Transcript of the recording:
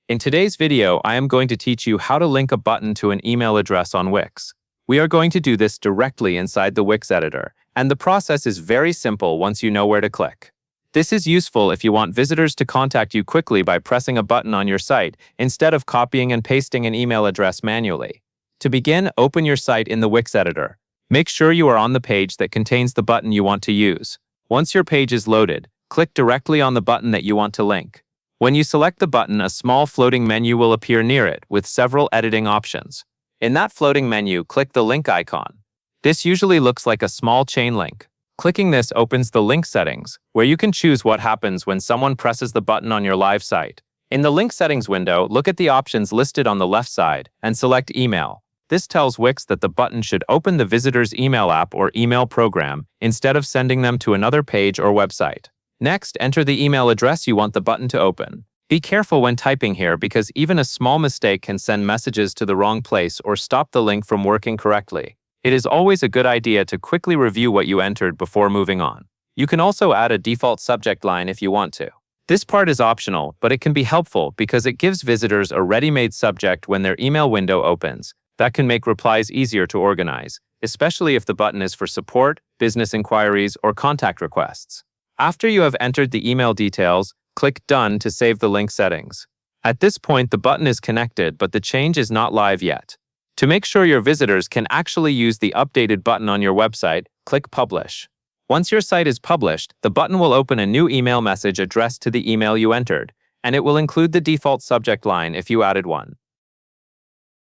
In today's video, I am going to teach you how to link a button to an email address on Wix. We are going to do this directly inside the Wix editor, and the process is very simple once you know where to click. This is useful if you want visitors to contact you quickly by pressing a button on your site instead of copying and pasting an email address manually. To begin, open your site in the Wix editor. Make sure you are on the page that contains the button you want to use. Once your page is loaded, click directly on the button that you want to link. When you select the button, a small floating menu will appear near it with several editing options. In that floating menu, click the link icon. This usually looks like a small chain link. Clicking this opens the link settings, where you can choose what happens when someone presses the button on your live site. In the link settings window, look at the options listed on the left side and select email. This tells Wix that the button should open the visitor's email app or email program instead of sending them to another page or website. Next, enter the email address you want the button to open. Be careful when typing here because even a small mistake can send messages to the wrong place or stop the link from working correctly. It is always a good idea to quickly review what you entered before moving on. You can also add a default subject line if you want to. This part is optional, but it can be helpful because it gives visitors a ready-made subject when their email window opens. That can make replies easier to organize, especially if the button is for support, business inquiries, or contact requests. After you have entered the email details, click Done to save the link settings. At this point, the button is connected, but the change is not live yet. To make sure your visitors can actually use the updated button on your website, click Publish. Once your site is published, the button will open a new email message addressed to the email you entered, and it will include the default subject line if you added one.